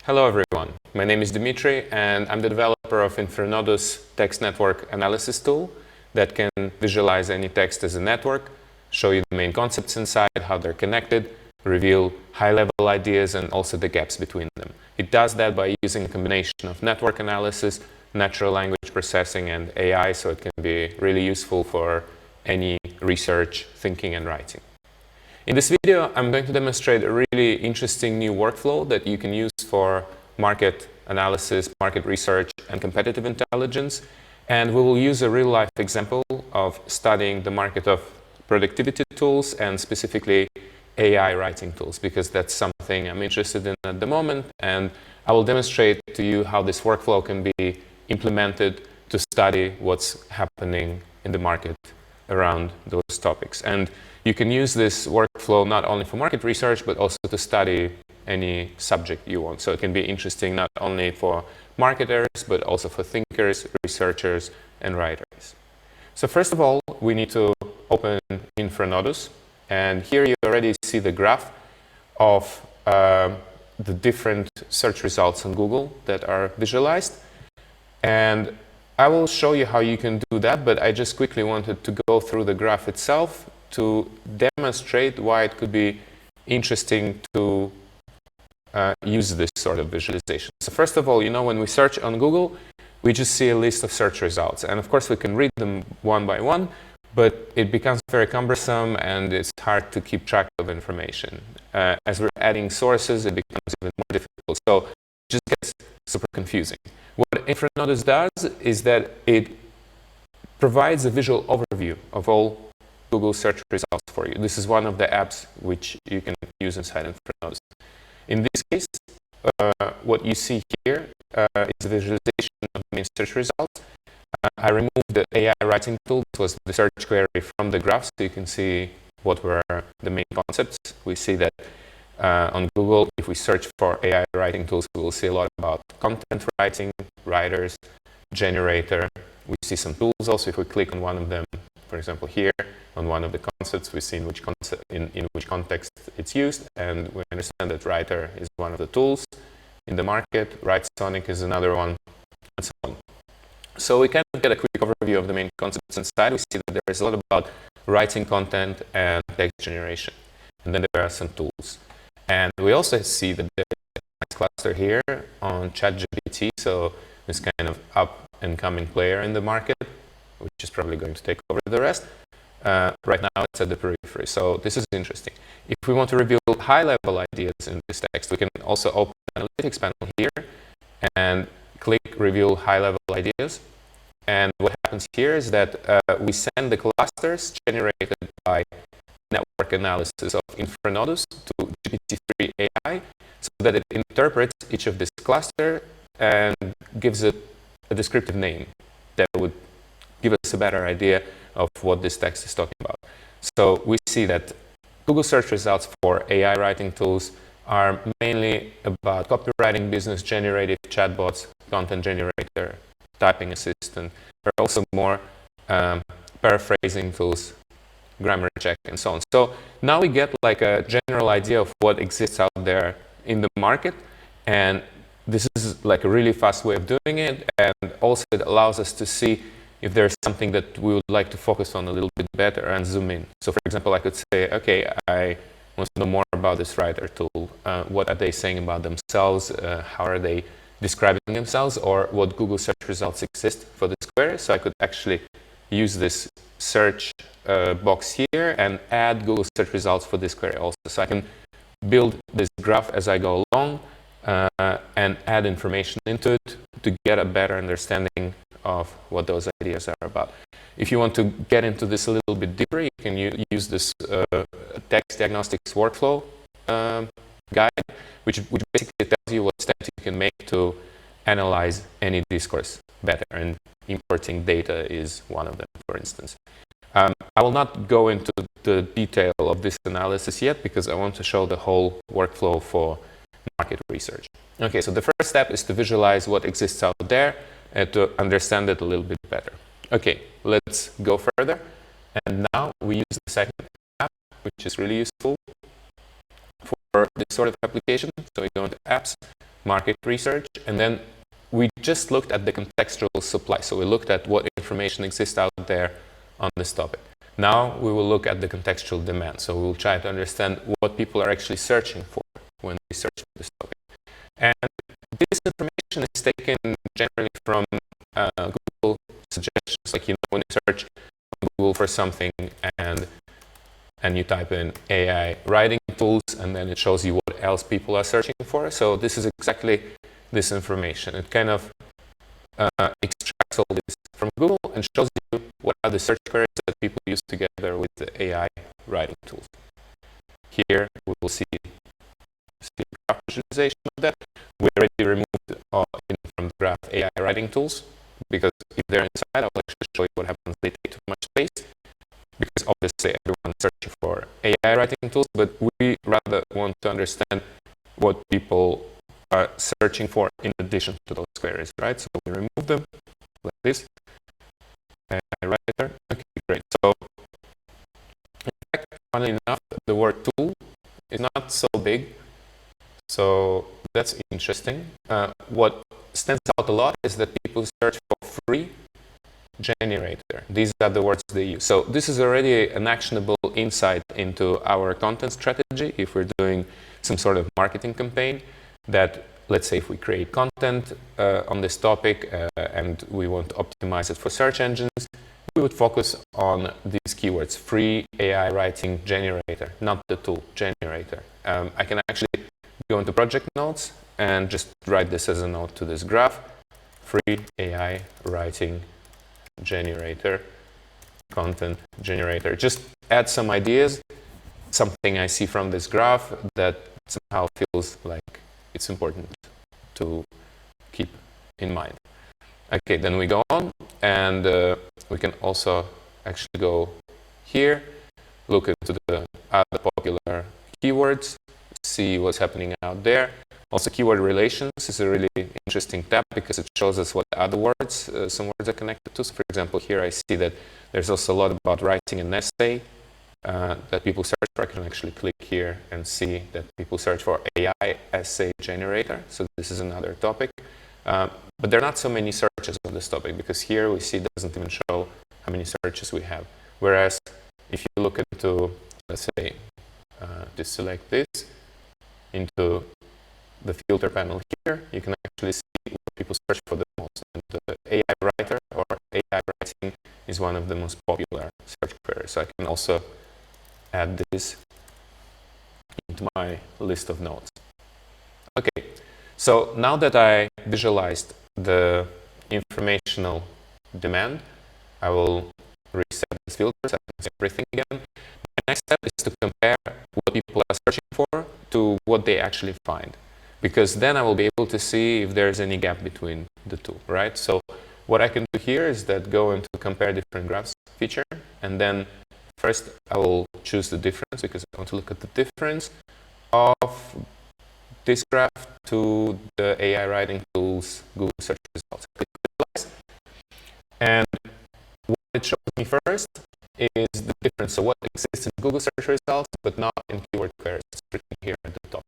Hello everyone, my name is Dimitri and I'm the developer of InfraNodus text network analysis tool that can visualize any text as a network, show you the main concepts inside, how they're connected, reveal high-level ideas and also the gaps between them. It does that by using a combination of network analysis, natural language processing and AI, so it can be really useful for any research, thinking and writing. In this video, I'm going to demonstrate a really interesting new workflow that you can use for market analysis, market research, and competitive intelligence. And we will use a real-life example of studying the market of productivity tools and specifically AI writing tools, because that's something I'm interested in at the moment. And I will demonstrate to you how this workflow can be implemented to study what's happening in the market around those topics. And you can use this workflow not only for market research, but also to study any subject you want. So it can be interesting not only for marketers, but also for thinkers, researchers, and writers. So first of all, we need to open InfraNodus. And here you already see the graph of the different search results on Google that are visualized. And I will show you how you can do that, but I just quickly wanted to go through the graph itself to demonstrate why it could be interesting to use this sort of visualization. So first of all, when we search on Google, we just see a list of search results. And of course, we can read them one by one, but it becomes very cumbersome and it's hard to keep track of information. As we're adding sources, it becomes even more difficult. So it just gets super confusing. What InfraNodus does is that it provides a visual overview of all Google search results for you. This is one of the apps which you can use inside InfraNodus. In this case, what you see here is a visualization of the main search results. I removed the AI writing tool. This was the search query from the graph, so you can see what were the main concepts. We see that on Google, if we search for AI writing tools, we will see a lot about content writing, writers, generator. We see some tools also. If we click on one of them, for example, here, on one of the concepts, we see in which context it's used, and we understand that writer is one of the tools in the market, WriteSonic is another one, and so on. So we kind of get a quick overview of the main concepts inside. We see that there is a lot about writing content and text generation, and then there are some tools. And we also see that there's a nice cluster here on ChatGPT, so this kind of up-and-coming player in the market, which is probably going to take over the rest. Right now it's at the periphery, so this is interesting. If we want to reveal high-level ideas in this text, we can also open the analytics panel here and click reveal high-level ideas. And what happens here is that we send the clusters generated by network analysis of InfraNodus to GPT-3 AI, so that it interprets each of this cluster and gives it a descriptive name that would give us a better idea of what this text is talking about. So we see that Google search results for AI writing tools are mainly about copywriting, business generative chatbots, content generator, typing assistant. There are also more paraphrasing tools, grammar check, and so on. So now we get like a general idea of what exists out there in the market, and this is like a really fast way of doing it, and also it allows us to see if there's something that we would like to focus on a little bit better and zoom in. So for example, I could say, okay, I want to know more about this writer tool. What are they saying about themselves? How are they describing themselves? Or what Google search results exist for this query? So I could actually use this search box here and add Google search results for this query also. So I can build this graph as I go along and add information into it to get a better understanding of what those ideas are about. If you want to get into this a little bit deeper, you can use this text diagnostics workflow guide, which basically tells you what steps you can make to analyze any discourse better, and importing data is one of them, for instance. I will not go into the detail of this analysis yet, because I want to show the whole workflow for market research. Okay, so the first step is to visualize what exists out there and to understand it a little bit better. Okay, let's go further. And now we use the second app, which is really useful for this sort of application. So we go into apps, market research, and then we just looked at the contextual supply. So we looked at what information exists out there on this topic. Now we will look at the contextual demand. So we will try to understand what people are actually searching for when they search for this topic. And this information is taken generally from Google suggestions. Like, when you search on Google for something and you type in AI writing tools, and then it shows you what else people are searching for. So this is exactly this information. It kind of extracts all this from Google and shows you what are the search queries that people use together with the AI writing tools. Here we will see graph visualization of that. We already removed from the graph AI writing tools, because if they're inside, I will actually show you what happens. They take too much space, because obviously everyone's searching for AI writing tools, but we rather want to understand what people are searching for in addition to those queries, right? So we remove them like this. AI writer. Okay, great. So in fact, funnily enough, the word tool is not so big. So that's interesting. What stands out a lot is that people search for free generator. These are the words they use. So this is already an actionable insight into our content strategy if we're doing some sort of marketing campaign. That, let's say, if we create content on this topic and we want to optimize it for search engines, we would focus on these keywords: free AI writing generator, not the tool, generator. I can actually go into project notes and just write this as a note to this graph: free AI writing generator, content generator. Just add some ideas, something I see from this graph that somehow feels like it's important to keep in mind. Okay, then we go on, and we can also actually go here, look into the other popular keywords, see what's happening out there. Also, keyword relations is a really interesting tab, because it shows us what other words, some words are connected to. So for example, here I see that there's also a lot about writing an essay that people search for. I can actually click here and see that people search for AI essay generator. So this is another topic. But there are not so many searches on this topic, because here we see it doesn't even show how many searches we have. Whereas if you look into, let's say, just select this, into the filter panel here, you can actually see what people search for the most. And the AI writer or AI writing is one of the most popular search queries. So I can also add this into my list of notes. Okay, so now that I visualized the informational demand, I will reset these filters. I can see everything again. The next step is to compare what people are searching for to what they actually find, because then I will be able to see if there's any gap between the two, right? So what I can do here is that go into compare different graphs feature, and then first I will choose the difference, because I want to look at the difference of this graph to the AI writing tools Google search results. And what it shows me first is the difference. So what exists in Google search results, but not in keyword queries. It's written here at the top.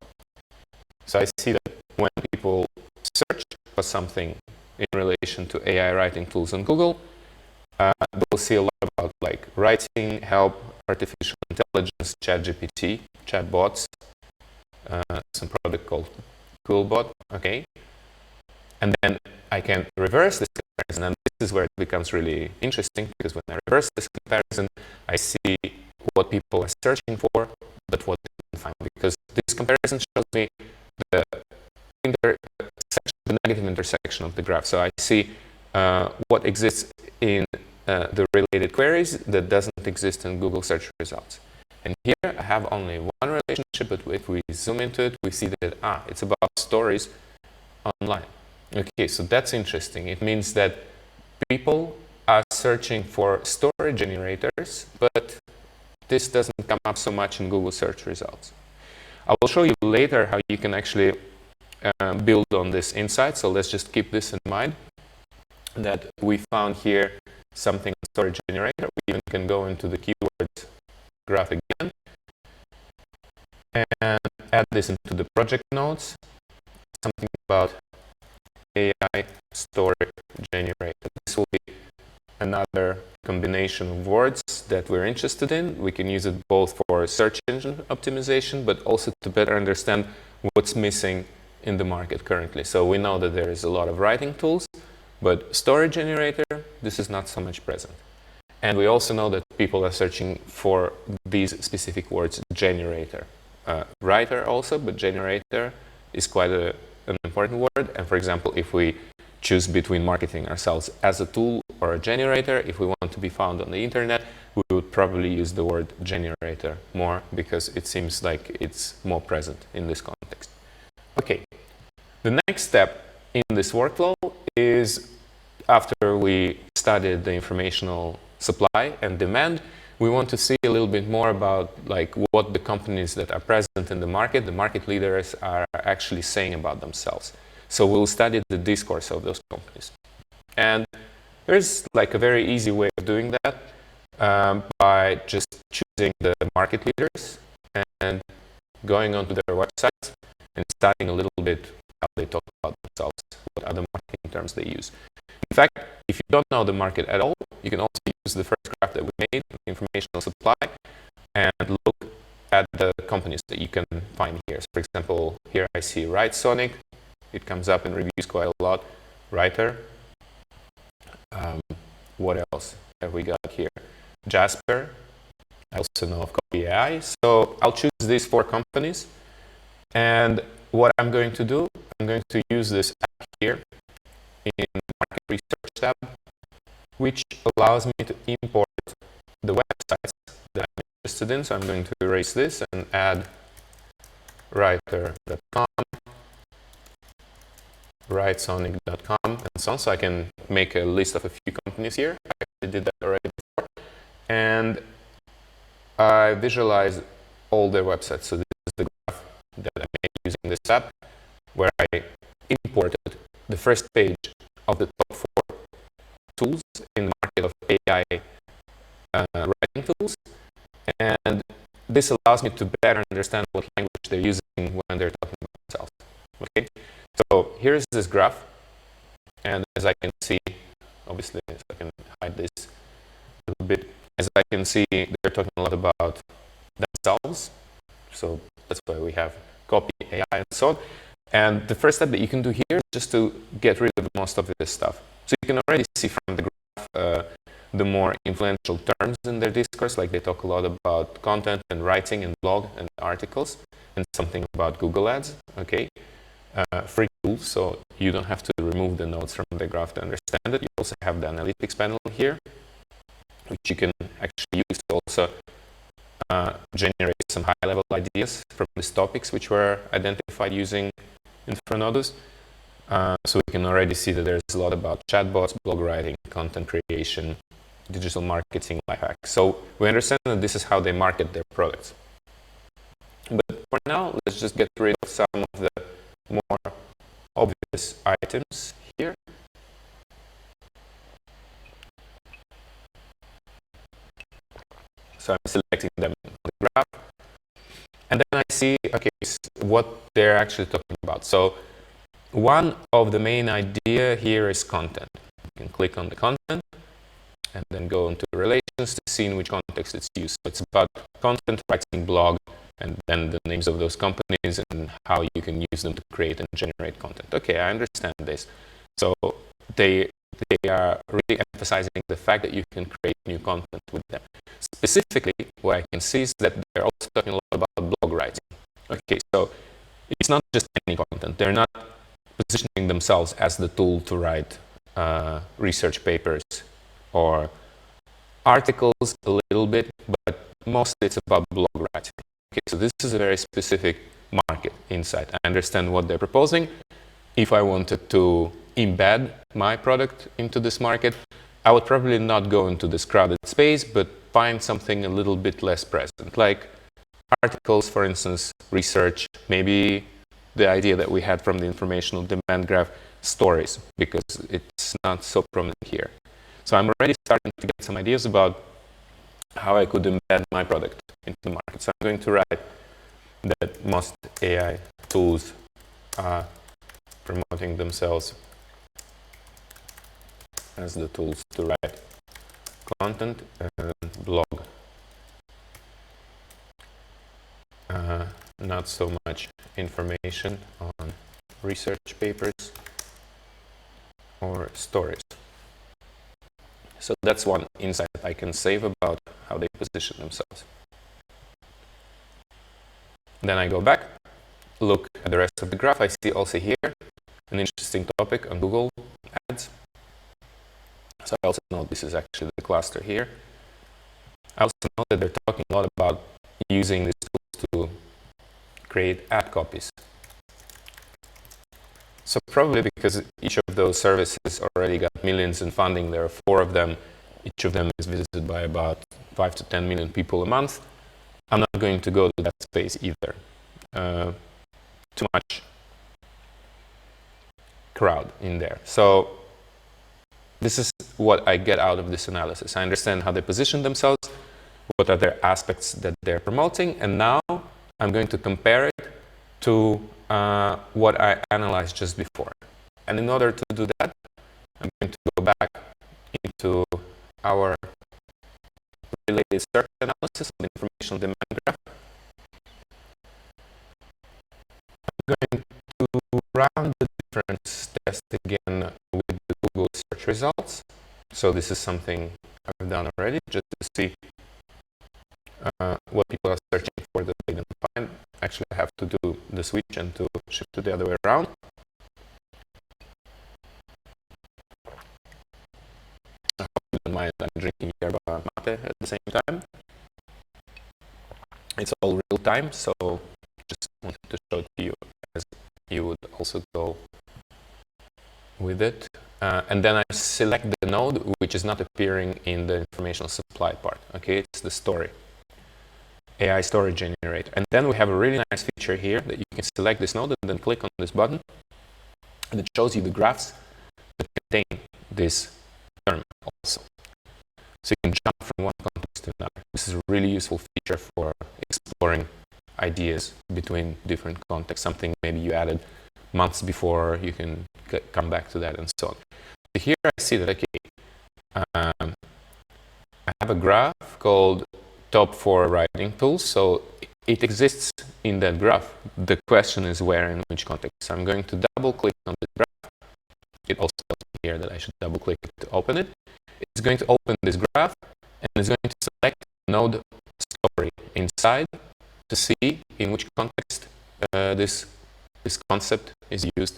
So I see that when people search for something in relation to AI writing tools on Google, they'll see a lot about like writing, help, artificial intelligence, ChatGPT, chatbots, some product called Coolbot, okay? And then I can reverse this comparison, and this is where it becomes really interesting, because when I reverse this comparison, I see what people are searching for, but what they can find, because this comparison shows me the negative intersection of the graph. So I see what exists in the related queries that doesn't exist in Google search results. And here I have only one relationship, but if we zoom into it, we see that it's about stories online. Okay, so that's interesting. It means that people are searching for story generators, but this doesn't come up so much in Google search results. I will show you later how you can actually build on this insight. So let's just keep this in mind, that we found here something story generator. We even can go into the keywords graph again and add this into the project notes. something about AI story generator. This will be another combination of words that we're interested in. We can use it both for search engine optimization, but also to better understand what's missing in the market currently. So we know that there is a lot of writing tools, but story generator, this is not so much present. And we also know that people are searching for these specific words, generator. Writer also, but generator is quite an important word. And for example, if we choose between marketing ourselves as a tool or a generator, if we want to be found on the internet, we would probably use the word generator more because it seems like it's more present in this context. Okay, the next step in this workflow is after we studied the informational supply and demand, we want to see a little bit more about like what the companies that are present in the market leaders are actually saying about themselves. So we'll study the discourse of those companies. And there's like a very easy way of doing that by just choosing the market leaders and going onto their websites and studying a little bit how they talk about themselves, what other marketing terms they use. In fact, if you don't know the market at all, you can also use the first graph that we made, informational supply, and look at the companies that you can find here. So for example, here I see Sonic. It comes up in reviews quite a lot. Writer. What else have we got here? Jasper. I also know of Copy AI. So I'll choose these 4 companies. And what I'm going to do, I'm going to use this app here in Market Research tab, which allows me to import the websites that I'm interested in. So I'm going to erase this and add writer.com, writesonic.com, and so on. So I can make a list of a few companies here. I actually did that already before. And I visualize all their websites. So this is the graph that I made using this app, where I imported the first page of the top 4 tools in the market of AI writing tools. And this allows me to better understand what language they're using when they're talking about themselves. Okay? So here's this graph. And as I can see, obviously, if I can hide this a little bit, as I can see, they're talking a lot about themselves. So that's why we have Copy AI and so on. And the first step that you can do here is just to get rid of most of this stuff. So you can already see from the graph the more influential terms in their discourse, like they talk a lot about content and writing and blog and articles, and something about Google Ads. Okay, free tools, so you don't have to remove the nodes from the graph to understand it. You also have the analytics panel here, which you can actually use to also generate some high-level ideas from these topics which were identified using InfraNodus. So we can already see that there's a lot about chatbots, blog writing, content creation, digital marketing, life hacks. So we understand that this is how they market their products. But for now, let's just get rid of some of the more obvious items here. So I'm selecting them on the graph. And then I see, okay, what they're actually talking about. So one of the main idea here is content. You can click on the content and then go into relations to see in which context it's used. So it's about content, writing, blog, and then the names of those companies and how you can use them to create and generate content. Okay, I understand this. So they are really emphasizing the fact that you can create new content with them. Specifically, what I can see is that they're also talking a lot about blog writing. Okay, so it's not just any content. They're not positioning themselves as the tool to write research papers or articles a little bit, but mostly it's about blog writing. Okay, so this is a very specific market insight. I understand what they're proposing. If I wanted to embed my product into this market, I would probably not go into this crowded space, but find something a little bit less present, like articles, for instance, research, maybe the idea that we had from the informational demand graph, stories, because it's not so prominent here. So I'm already starting to get some ideas about how I could embed my product into the market. So I'm going to write that most AI tools are promoting themselves as the tools to write content and blog. Not so much information on research papers or stories. So that's one insight I can save about how they position themselves. Then I go back, look at the rest of the graph. I see also here an interesting topic on Google Ads. So I also know this is actually the cluster here. I also know that they're talking a lot about using these tools to create ad copies. So probably because each of those services already got millions in funding, there are 4 of them. Each of them is visited by about 5 to 10 million people a month. I'm not going to go to that space either. Too much crowd in there. So this is what I get out of this analysis. I understand how they position themselves, what are their aspects that they're promoting, and now I'm going to compare it to what I analyzed just before. And in order to do that, I'm going to go back into our related search analysis of informational demand graph. I'm going to run the difference test again with the Google search results. So this is something I've done already, just to see what people are searching for that they didn't find. Actually, I have to do the switch and to shift to the other way around. I hope you don't mind, I'm drinking yerba mate at the same time. It's all real time, so just wanted to show it to you as you would also go with it. And then I select the node which is not appearing in the informational supply part. Okay, it's the story. AI story generator. And then we have a really nice feature here that you can select this node and then click on this button, and it shows you the graphs that contain this term also. So you can jump from one context to another. This is a really useful feature for exploring ideas between different contexts, something maybe you added months before, you can come back to that and so on. So here I see that, okay, I have a graph called top 4 writing tools, so it exists in that graph. The question is where and which context. So I'm going to double click on this graph. It also tells me here that I should double click to open it. It's going to open this graph and it's going to select node story inside to see in which context this concept is used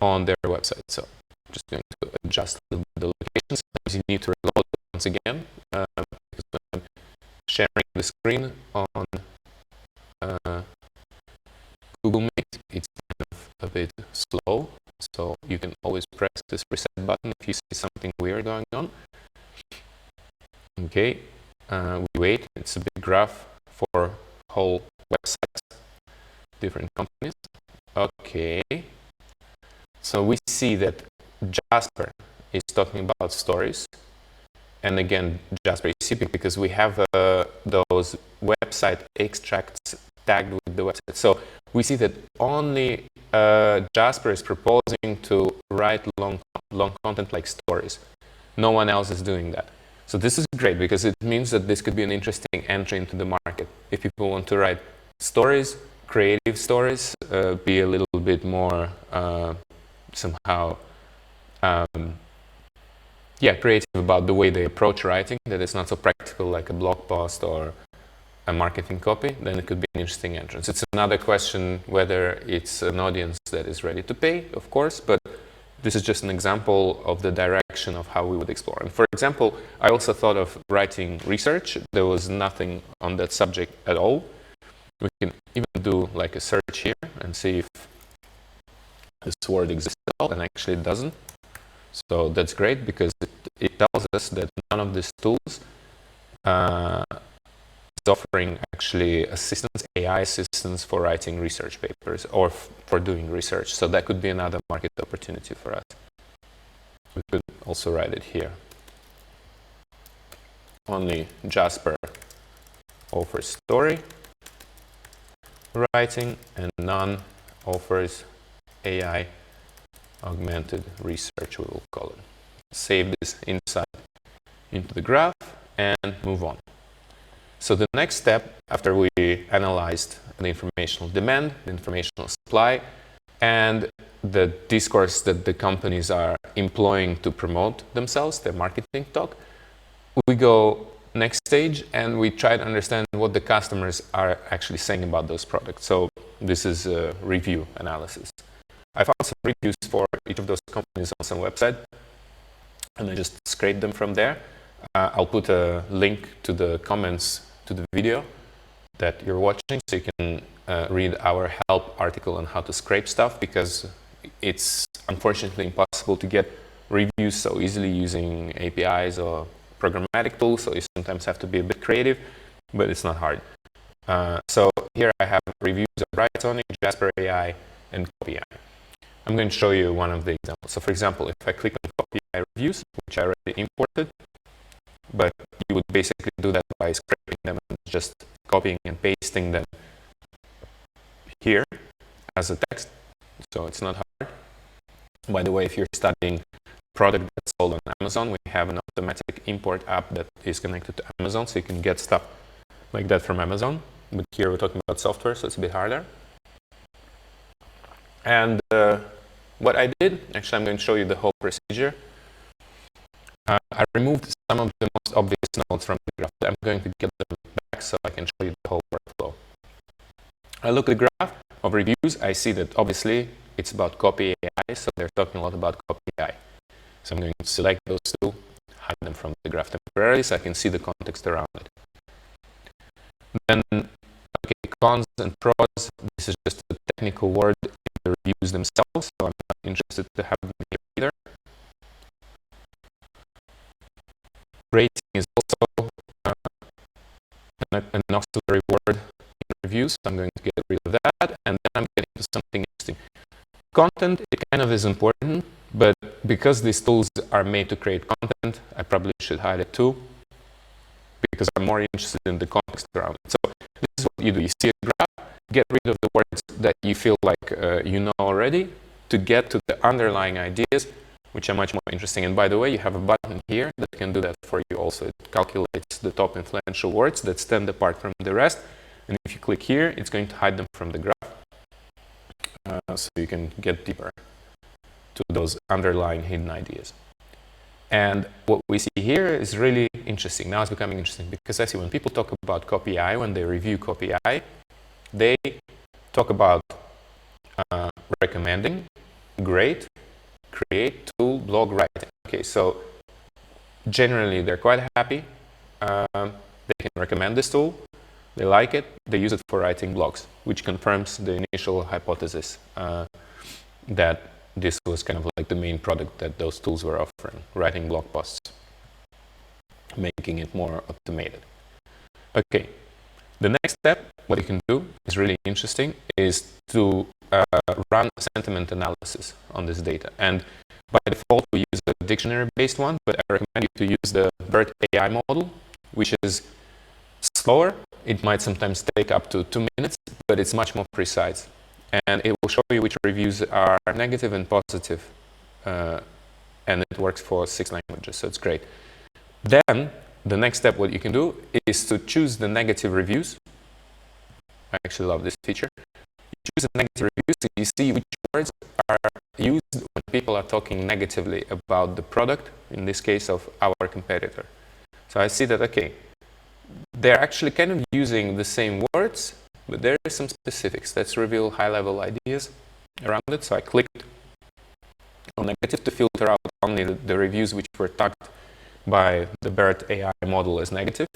on their website. So I'm just going to adjust the locations. Sometimes you need to reload it once again because when I'm sharing the screen on Google Meet, it's kind of a bit slow. So you can always press this reset button if you see something weird going on. Okay, we wait. It's a big graph for whole websites, different companies. Okay, so we see that Jasper is talking about stories. And again, Jasper is CP because we have those website extracts tagged with the website. So we see that only Jasper is proposing to write long content like stories. No one else is doing that. So this is great because it means that this could be an interesting entry into the market. If people want to write stories, creative stories, be a little bit more somehow creative about the way they approach writing, that it's not so practical like a blog post or a marketing copy, then it could be an interesting entrance. It's another question whether it's an audience that is ready to pay, of course, but this is just an example of the direction of how we would explore. And for example, I also thought of writing research. There was nothing on that subject at all. We can even do like a search here and see if this word exists at all, and actually it doesn't. So that's great because it tells us that none of these tools is offering actually assistance, AI assistance for writing research papers or for doing research. So that could be another market opportunity for us. We could also write it here. Only Jasper offers story writing and none offers AI augmented research, we will call it. Save this insight into the graph and move on. So the next step, after we analyzed the informational demand, the informational supply, and the discourse that the companies are employing to promote themselves, their marketing talk, we go next stage and we try to understand what the customers are actually saying about those products. So this is a review analysis. I found some reviews for each of those companies on some website, and I just scraped them from there. I'll put a link to the comments to the video that you're watching, so you can read our help article on how to scrape stuff, because it's unfortunately impossible to get reviews so easily using APIs or programmatic tools, so you sometimes have to be a bit creative, but it's not hard. So here I have reviews of Brightonic, Jasper AI, and Copy AI. I'm going to show you one of the examples. So for example, if I click on Copy AI reviews, which I already imported, but you would basically do that by scraping them and just copying and pasting them here as a text, so it's not hard. By the way, if you're studying product that's sold on Amazon, we have an automatic import app that is connected to Amazon, so you can get stuff like that from Amazon. But here we're talking about software, so it's a bit harder. And what I did, actually I'm going to show you the whole procedure. I removed some of the most obvious nodes from the graph. I'm going to get them back so I can show you the whole workflow. I look at the graph of reviews. I see that obviously it's about Copy AI, so they're talking a lot about Copy AI. So I'm going to select those two, hide them from the graph temporarily so I can see the context around it. Then, okay, cons and pros. This is just a technical word in the reviews themselves, so I'm not interested to have them here either. Rating is also an auxiliary word in reviews, so I'm going to get rid of that, and then I'm getting to something interesting. Content, it kind of is important, but because these tools are made to create content, I probably should hide it too, because I'm more interested in the context around it. So this is what you do. You see a graph, get rid of the words that you feel like you know already, to get to the underlying ideas, which are much more interesting. And by the way, you have a button here that can do that for you also. It calculates the top influential words that stand apart from the rest. And if you click here, it's going to hide them from the graph. So you can get deeper to those underlying hidden ideas. And what we see here is really interesting. Now it's becoming interesting, because I see when people talk about Copy AI, when they review Copy AI, they talk about recommending, great, create, tool, blog, writing. Okay, so generally they're quite happy. They can recommend this tool, they like it, they use it for writing blogs, which confirms the initial hypothesis that this was kind of like the main product that those tools were offering, writing blog posts, making it more automated. Okay, the next step, what you can do is really interesting, is to run sentiment analysis on this data. And by default, we use a dictionary-based one, but I recommend you to use the BERT AI model, which is slower. It might sometimes take up to 2 minutes, but it's much more precise. And it will show you which reviews are negative and positive. And it works for 6 languages, so it's great. Then, the next step, what you can do is to choose the negative reviews. I actually love this feature. You choose the negative reviews, so you see which words are used when people are talking negatively about the product, in this case of our competitor. So I see that, okay, they're actually kind of using the same words, but there are some specifics. Let's reveal high-level ideas around it. So I clicked on negative to filter out only the reviews which were tagged by the BERT AI model as negative.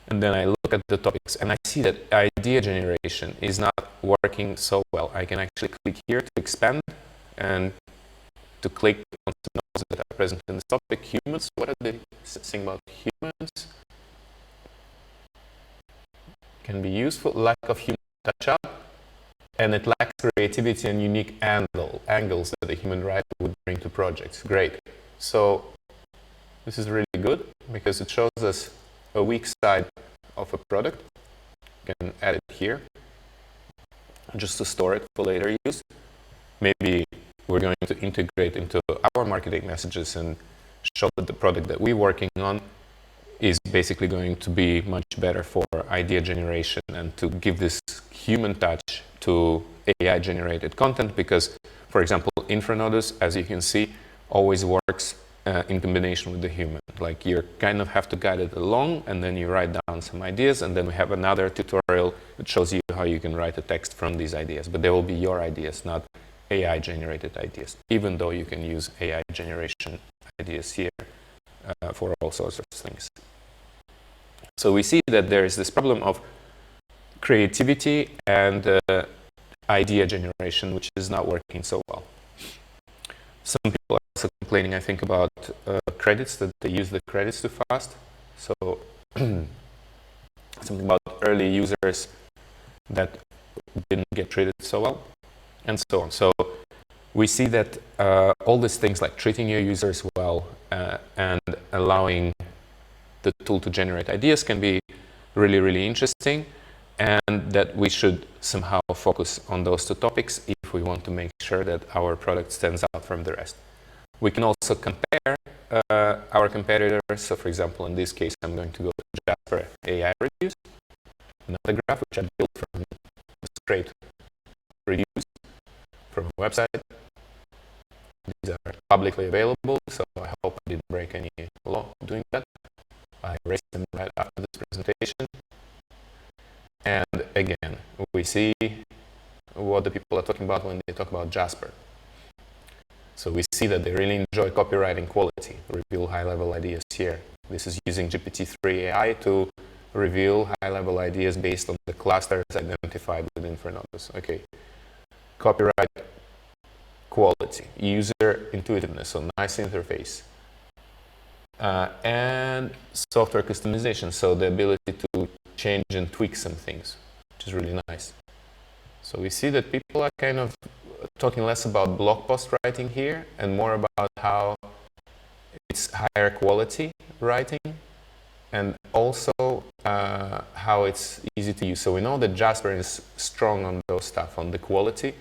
And then I look at the topics, and I see that idea generation is not working so well. I can actually click here to expand and to click on some nodes that are present in this topic. Humans, what are they saying about humans? Can be useful, lack of human touch-up, and it lacks creativity and unique angles that a human writer would bring to projects. Great. So this is really good, because it shows us a weak side of a product. You can add it here, just to store it for later use. Maybe we're going to integrate into our marketing messages and show that the product that we're working on is basically going to be much better for idea generation and to give this human touch to AI-generated content because, for example, InfraNodus, as you can see, always works in combination with the human. Like you kind of have to guide it along and then you write down some ideas and then we have another tutorial that shows you how you can write a text from these ideas. But they will be your ideas, not AI-generated ideas, even though you can use AI generation ideas here for all sorts of things. So we see that there is this problem of creativity and idea generation, which is not working so well. Some people are also complaining, I think, about credits, that they use the credits too fast. So something about early users that didn't get treated so well, and so on. So we see that all these things like treating your users well and allowing the tool to generate ideas can be really, really interesting, and that we should somehow focus on those two topics if we want to make sure that our product stands out from the rest. We can also compare our competitors. So for example, in this case, I'm going to go to Jasper AI reviews, another graph which I built from straight reviews from a website. These are publicly available, so I hope I didn't break any law doing that. I erased them right after this presentation. And again, we see what the people are talking about when they talk about Jasper. So we see that they really enjoy copywriting quality, reveal high-level ideas here. This is using GPT-3 AI to reveal high-level ideas based on the clusters identified with InfraNodus. Okay, copyright quality, user intuitiveness, so nice interface. And software customization, so the ability to change and tweak some things, which is really nice. So we see that people are kind of talking less about blog post writing here and more about how it's higher quality writing and also how it's easy to use. So we know that Jasper is strong on those stuff, on the quality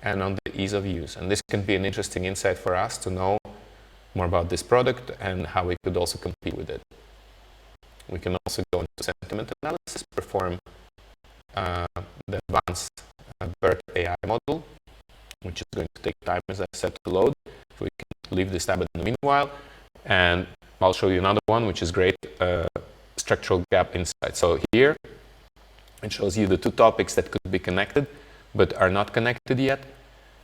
and on the ease of use. And this can be an interesting insight for us to know more about this product and how we could also compete with it. We can also go into sentiment analysis, perform the advanced BERT AI model, which is going to take time, as I said, to load. So we can leave this tab in the meanwhile, and I'll show you another one, which is great, structural gap insight. So here, it shows you the two topics that could be connected, but are not connected yet,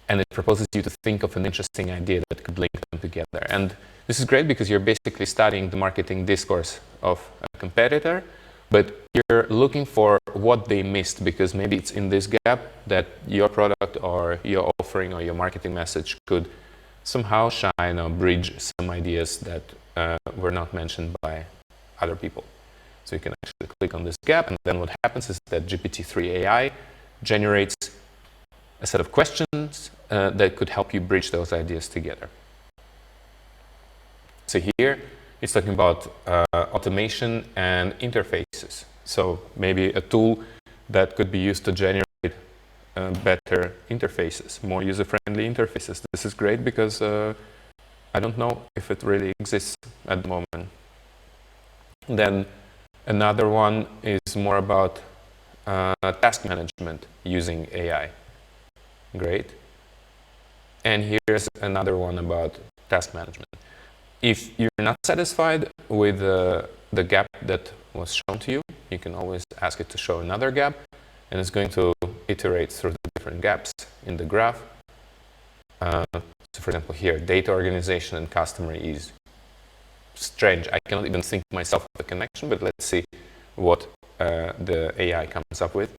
and it proposes you to think of an interesting idea that could link them together. And this is great because you're basically studying the marketing discourse of a competitor, but you're looking for what they missed, because maybe it's in this gap that your product or your offering or your marketing message could somehow shine or bridge some ideas that were not mentioned by other people. So you can actually click on this gap, and then what happens is that GPT-3 AI generates a set of questions that could help you bridge those ideas together. So here, it's talking about automation and interfaces. So maybe a tool that could be used to generate better interfaces, more user-friendly interfaces. This is great because I don't know if it really exists at the moment. Then another one is more about task management using AI. Great. And here's another one about task management. If you're not satisfied with the gap that was shown to you, you can always ask it to show another gap, and it's going to iterate through the different gaps in the graph. So for example, here, data organization and customer ease. Strange, I cannot even think myself of the connection, but let's see what the AI comes up with.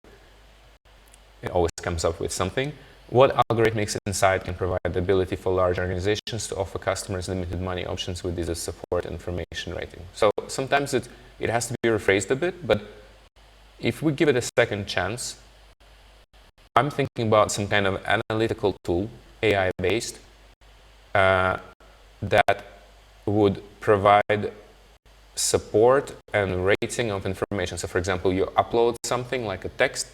It always comes up with something. What algorithmic insight can provide the ability for large organizations to offer customers limited money options with ease of support information rating? So sometimes it has to be rephrased a bit, but if we give it a second chance, I'm thinking about some kind of analytical tool, AI-based, that would provide support and rating of information. So for example, you upload something like a text,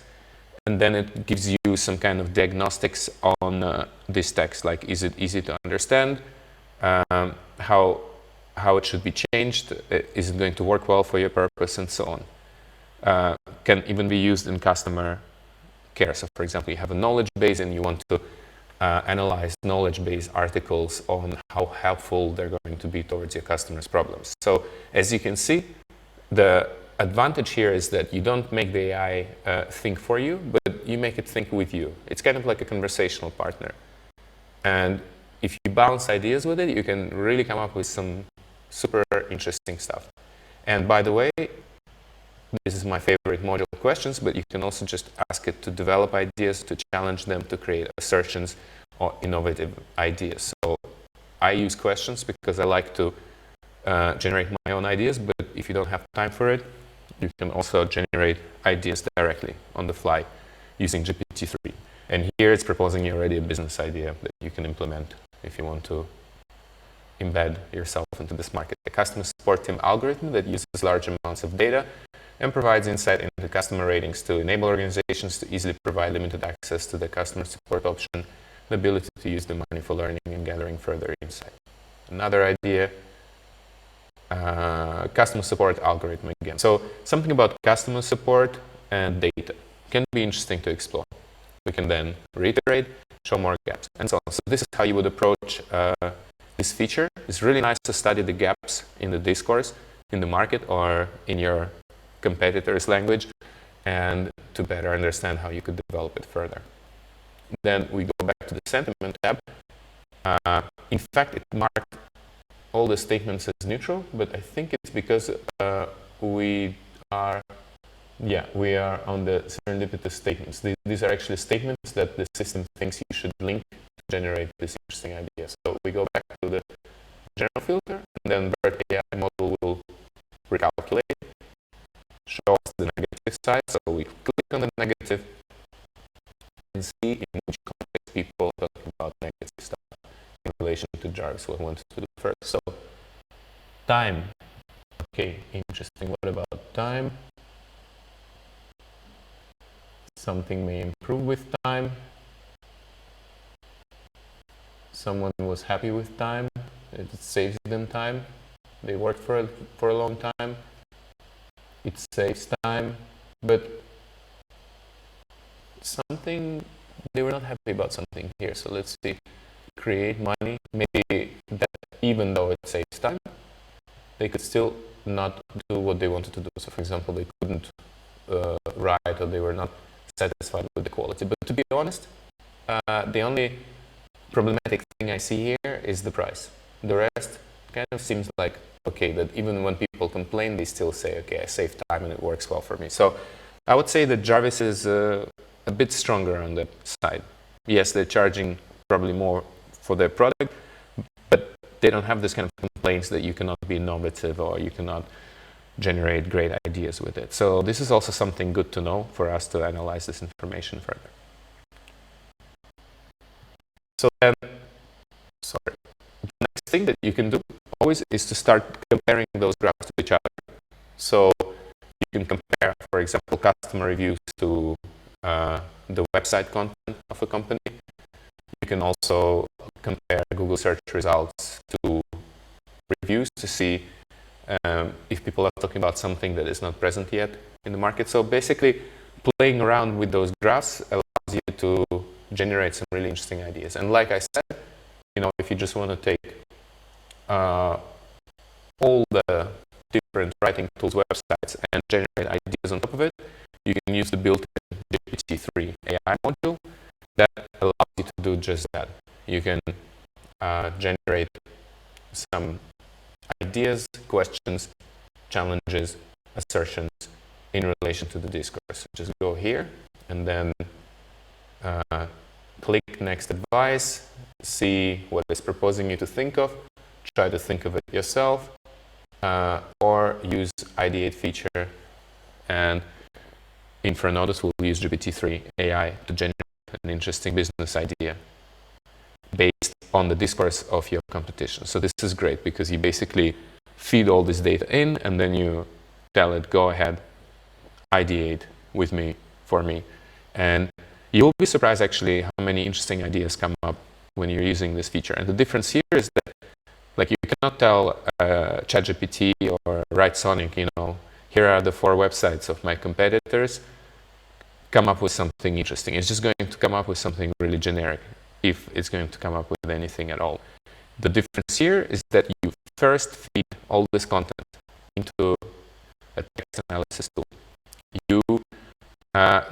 and then it gives you some kind of diagnostics on this text, like is it easy to understand, how it should be changed, is it going to work well for your purpose, and so on. Can even be used in customer care. So, for example, you have a knowledge base and you want to analyze knowledge base articles on how helpful they're going to be towards your customers' problems. So, as you can see, the advantage here is that you don't make the AI think for you, but you make it think with you. It's kind of like a conversational partner. And if you bounce ideas with it, you can really come up with some super interesting stuff. And by the way, this is my favorite module of questions, but you can also just ask it to develop ideas, to challenge them, to create assertions or innovative ideas. So I use questions because I like to generate my own ideas, but if you don't have time for it, you can also generate ideas directly on the fly using GPT-3. And here it's proposing you already a business idea that you can implement if you want to embed yourself into this market. A customer support team algorithm that uses large amounts of data and provides insight into customer ratings to enable organizations to easily provide limited access to the customer support option, the ability to use the money for learning and gathering further insight. Another idea, customer support algorithm again. So something about customer support and data can be interesting to explore. We can then reiterate, show more gaps, and so on. So this is how you would approach this feature. It's really nice to study the gaps in the discourse, in the market, or in your competitor's language, and to better understand how you could develop it further. Then we go back to the sentiment tab. In fact, it marked all the statements as neutral, but I think it's because we are on the serendipitous statements. These are actually statements that the system thinks you should link to generate this interesting idea. So we go back to the general filter, and then BERT AI model will recalculate, show us the negative side. So we click on the negative and see in which context people are talking about negative stuff in relation to Jarvis, what I wanted to do first. So time. Okay, interesting. What about time? Something may improve with time. Someone was happy with time. It saves them time. They worked for a long time. It saves time, but something, they were not happy about something here. So let's see, create money. Maybe that even though it saves time, they could still not do what they wanted to do. So for example, they couldn't write, or they were not satisfied with the quality. But to be honest, the only problematic thing I see here is the price. The rest kind of seems like okay, that even when people complain, they still say, okay, I save time and it works well for me. So I would say that Jarvis is a bit stronger on that side. Yes, they're charging probably more for their product, but they don't have this kind of complaints that you cannot be innovative or you cannot generate great ideas with it. So this is also something good to know for us to analyze this information further. So then, the next thing that you can do always is to start comparing those graphs to each other. So you can compare, for example, customer reviews to the website content of a company. You can also compare Google search results to reviews to see if people are talking about something that is not present yet in the market. So basically, playing around with those graphs allows you to generate some really interesting ideas. And like I said, if you just want to take all the different writing tools websites and generate ideas on top of it, you can use the built-in GPT-3 AI module that allows you to do just that. You can generate some ideas, questions, challenges, assertions in relation to the discourse. Just go here and then click Next Advice, see what it's proposing you to think of, try to think of it yourself, or use Ideate feature, and InfraNodus will use GPT-3 AI to generate an interesting business idea based on the discourse of your competition. So this is great because you basically feed all this data in and then you tell it, go ahead, ideate with me, for me, And you will be surprised actually how many interesting ideas come up when you're using this feature. And the difference here is that like you cannot tell ChatGPT or Write Sonic, you know, here are the 4 websites of my competitors, come up with something interesting. It's just going to come up with something really generic, if it's going to come up with anything at all. The difference here is that you first feed all this content into a text analysis tool. You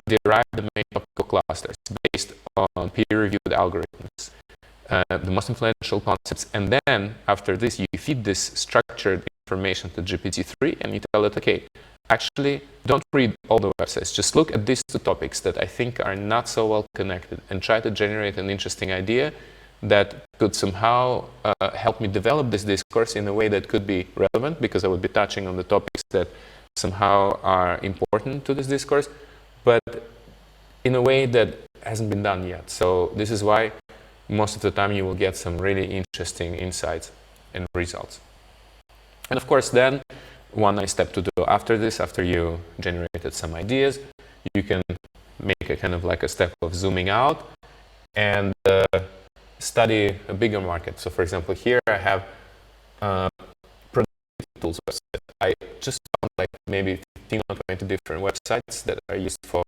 derive the main topical clusters based on peer-reviewed algorithms, the most influential concepts, and then after this you feed this structured information to GPT-3 and you tell it, okay, actually don't read all the websites, just look at these 2 topics that I think are not so well connected and try to generate an interesting idea that could somehow help me develop this discourse in a way that could be relevant, because I would be touching on the topics that somehow are important to this discourse, but in a way that hasn't been done yet. So this is why most of the time you will get some really interesting insights and results. And of course then, one nice step to do after this, after you generated some ideas, you can make a kind of like a step of zooming out and study a bigger market. So for example, here I have productivity tools website. I just found like maybe 15 or 20 different websites that are used for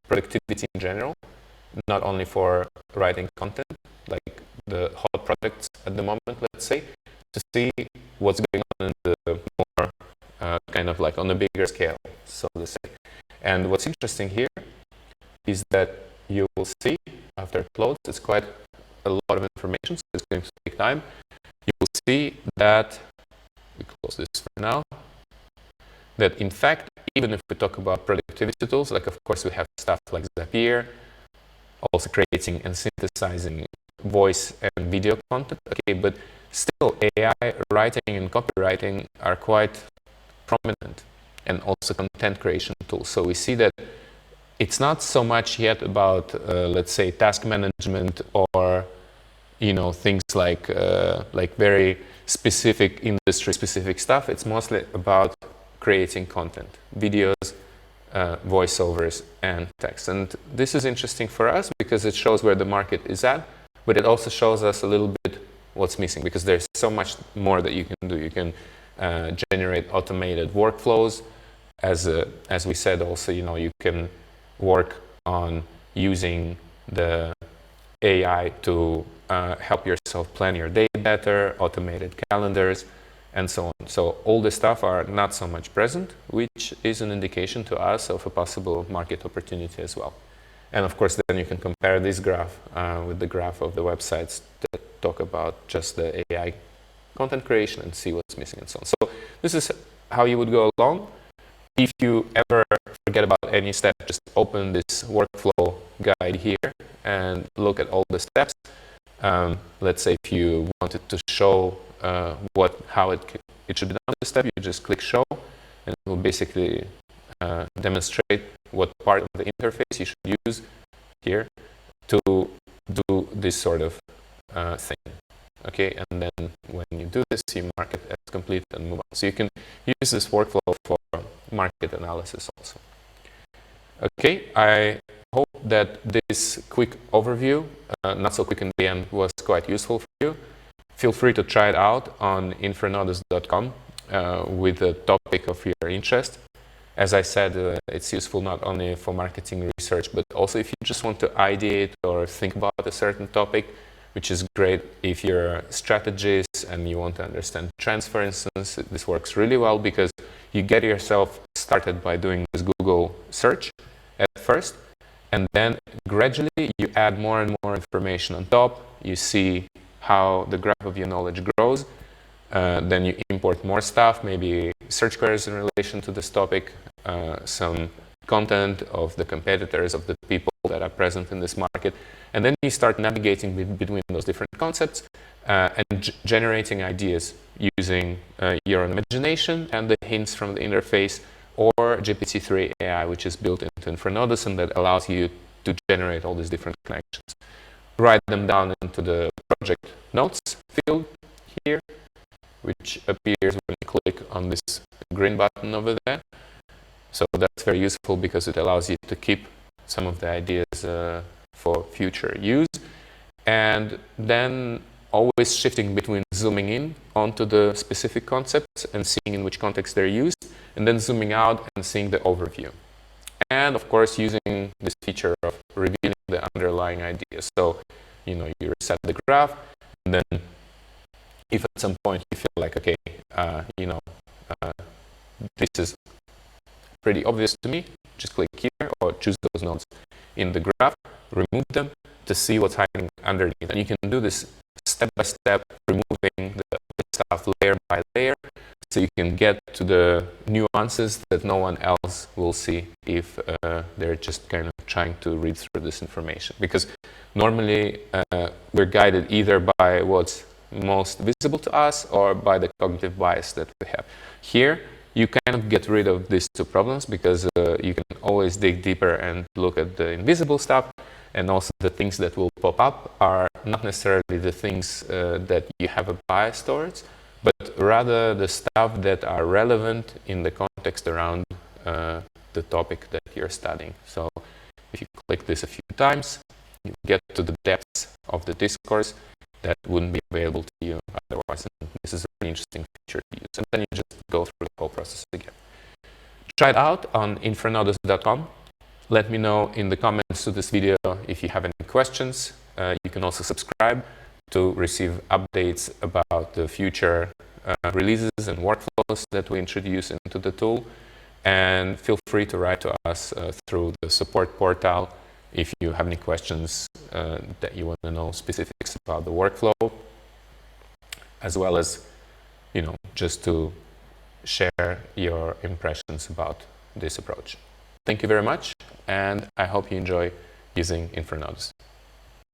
productivity in general, not only for writing content, like the hot products at the moment, let's say, to see what's going on in the more kind of like on a bigger scale, so to say. And what's interesting here is that you will see after it loads, it's quite a lot of information, so it's going to take time. You will see that, we close this for now, that in fact, even if we talk about productivity tools, like of course we have stuff like Zapier, also creating and synthesizing voice and video content, okay, but still AI writing and copywriting are quite prominent, and also content creation tools. So we see that it's not so much yet about, let's say, task management or, you know, things like very specific industry-specific stuff. It's mostly about creating content, videos, voiceovers, and text. And this is interesting for us because it shows where the market is at, but it also shows us a little bit what's missing, because there's so much more that you can do. You can generate automated workflows. As we said also, you know, you can work on using the AI to help yourself plan your day better, automated calendars, and so on. So all this stuff are not so much present, which is an indication to us of a possible market opportunity as well. And of course, then you can compare this graph with the graph of the websites that talk about just the AI content creation and see what's missing and so on. So this is how you would go along. If you ever forget about any step, just open this workflow guide here and look at all the steps. Let's say if you wanted to show how it should be done this step, you just click show, and it will basically demonstrate what part of the interface you should use here to do this sort of thing. Okay, and then when you do this, you mark it as complete and move on. So you can use this workflow for market analysis also. Okay, I hope that this quick overview, not so quick in the end, was quite useful for you. Feel free to try it out on InfraNodus.com with the topic of your interest. As I said, it's useful not only for marketing research, but also if you just want to ideate or think about a certain topic, which is great if you're a strategist and you want to understand trends, for instance. This works really well because you get yourself started by doing this Google search at first, and then gradually you add more and more information on top. You see how the graph of your knowledge grows. Then you import more stuff, maybe search queries in relation to this topic, some content of the competitors, of the people that are present in this market. And then you start navigating between those different concepts and generating ideas using your own imagination and the hints from the interface, or GPT-3 AI, which is built into InfraNodus and that allows you to generate all these different connections. Write them down into the project notes field here, which appears when you click on this green button over there. So that's very useful because it allows you to keep some of the ideas for future use. And then always shifting between zooming in onto the specific concepts and seeing in which context they're used, and then zooming out and seeing the overview. And of course, using this feature of revealing the underlying ideas. So, you reset the graph, and then if at some point you feel like, okay, this is pretty obvious to me, just click here or choose those nodes in the graph, remove them to see what's hiding underneath. And you can do this step by step, removing the stuff layer by layer, so you can get to the nuances that no one else will see if they're just kind of trying to read through this information. Because normally we're guided either by what's most visible to us or by the cognitive bias that we have. Here, you kind of get rid of these two problems because you can always dig deeper and look at the invisible stuff, and also the things that will pop up are not necessarily the things that you have a bias towards, but rather the stuff that are relevant in the context around the topic that you're studying. So if you click this a few times, you get to the depths of the discourse that wouldn't be available to you otherwise. And this is a really interesting feature to use. And then you just go through the whole process again. Try it out on InfraNodus.com. Let me know in the comments to this video if you have any questions. You can also subscribe to receive updates about the future releases and workflows that we introduce into the tool. And feel free to write to us through the support portal if you have any questions that you want to know specifics about the workflow, as well as, just to share your impressions about this approach. Thank you very much, and I hope you enjoy using InfraNodus.